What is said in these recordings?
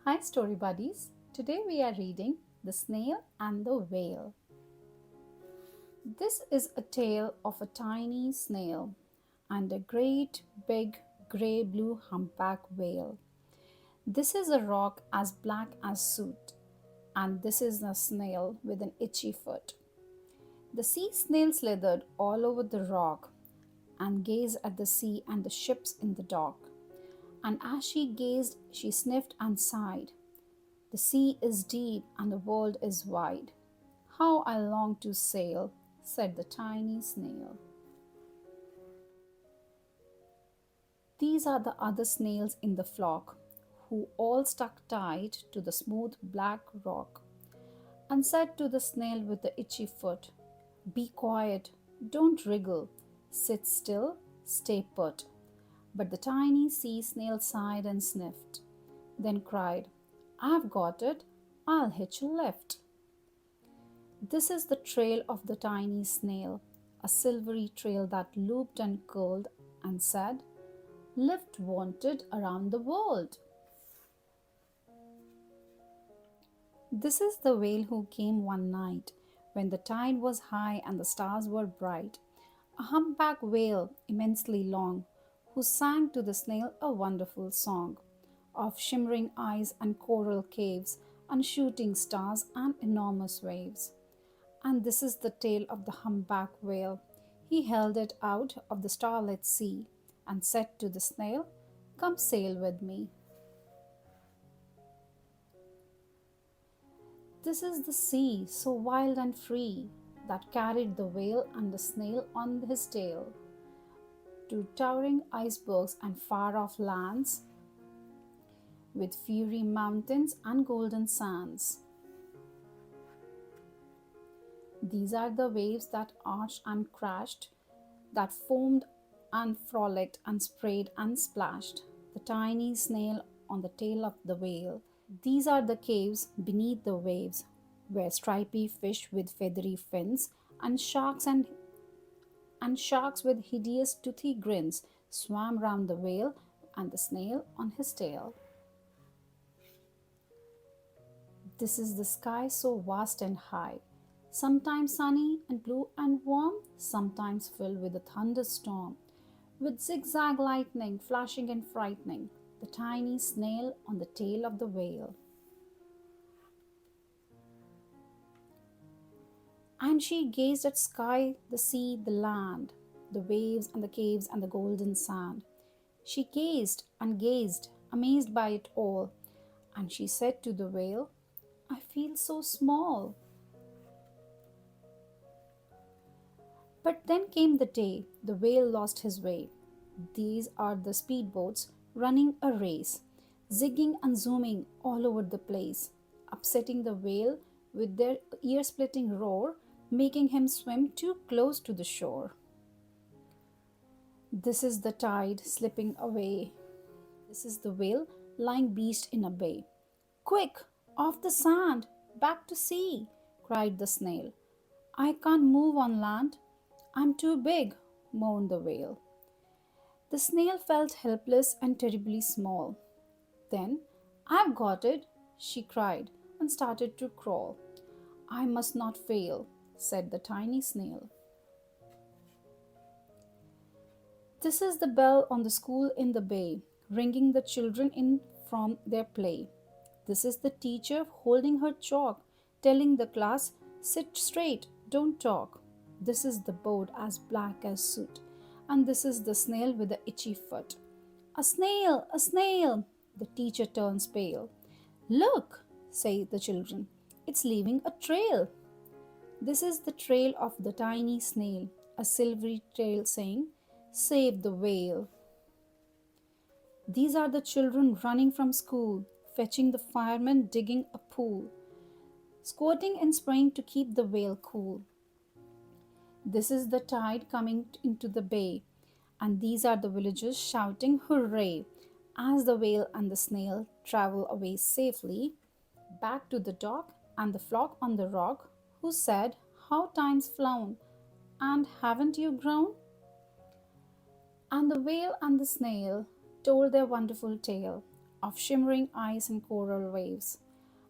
Hi, Story Buddies. Today we are reading The Snail and the Whale. This is a tale of a tiny snail and a great big grey blue humpback whale. This is a rock as black as soot, and this is a snail with an itchy foot. The sea snail slithered all over the rock and gazed at the sea and the ships in the dock. And as she gazed, she sniffed and sighed. The sea is deep and the world is wide. How I long to sail, said the tiny snail. These are the other snails in the flock, who all stuck tight to the smooth black rock, and said to the snail with the itchy foot, "Be quiet, don't wriggle, sit still, stay put." But the tiny sea snail sighed and sniffed, then cried, "I've got it, I'll hitch a lift." This is the trail of the tiny snail, a silvery trail that looped and curled and said, "Lift wanted around the world." This is the whale who came one night when the tide was high and the stars were bright, a humpback whale immensely long, who sang to the snail a wonderful song of shimmering eyes and coral caves and shooting stars and enormous waves. And this is the tale of the humpback whale. He held it out of the starlit sea and said to the snail, "Come sail with me." This is the sea, so wild and free, that carried the whale and the snail on his tail to towering icebergs and far off lands with fiery mountains and golden sands. These are the waves that arched and crashed, that foamed and frolicked and sprayed and splashed the tiny snail on the tail of the whale. These are the caves beneath the waves, where stripy fish with feathery fins and sharks with hideous toothy grins swam round the whale and the snail on his tail. This is the sky so vast and high, sometimes sunny and blue and warm, sometimes filled with a thunderstorm, with zigzag lightning flashing and frightening the tiny snail on the tail of the whale. And she gazed at sky, the sea, the land, the waves and the caves and the golden sand. She gazed and gazed, amazed by it all, and she said to the whale, "I feel so small." But then came the day the whale lost his way. These are the speedboats running a race, zigging and zooming all over the place, upsetting the whale with their ear-splitting roar, making him swim too close to the shore. This is the tide slipping away. This is the whale lying beached in a bay. "Quick, off the sand, back to sea," cried the snail. "I can't move on land. I'm too big," moaned the whale. The snail felt helpless and terribly small. Then, "I've got it," she cried and started to crawl. "I must not fail," said the tiny snail. This is the bell on the school in the bay, ringing the children in from their play. This is the teacher holding her chalk, telling the class, "Sit straight, don't talk." This is the board as black as soot, and this is the snail with the itchy foot. "A snail, a snail!" The teacher turns pale. "Look," say the children, "it's leaving a trail." This is the trail of the tiny snail, a silvery trail saying, "Save the whale." These are the children running from school, fetching the firemen digging a pool, squirting and spraying to keep the whale cool. This is the tide coming into the bay, and these are the villagers shouting hooray as the whale and the snail travel away safely back to the dock and the flock on the rock, who said, "How time's flown, and haven't you grown?" And the whale and the snail told their wonderful tale of shimmering ice and coral waves,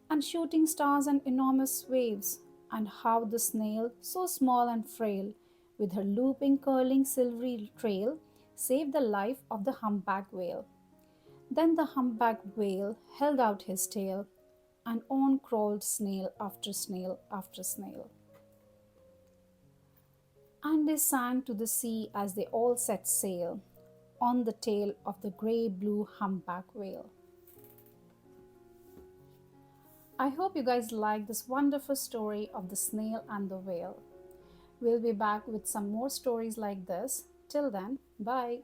and shooting stars and enormous waves, and how the snail, so small and frail, with her looping, curling, silvery trail, saved the life of the humpback whale. Then the humpback whale held out his tail, and on crawled snail after snail after snail. And they sang to the sea as they all set sail on the tail of the grey blue humpback whale. I hope you guys like this wonderful story of the snail and the whale. We'll be back with some more stories like this. Till then, bye.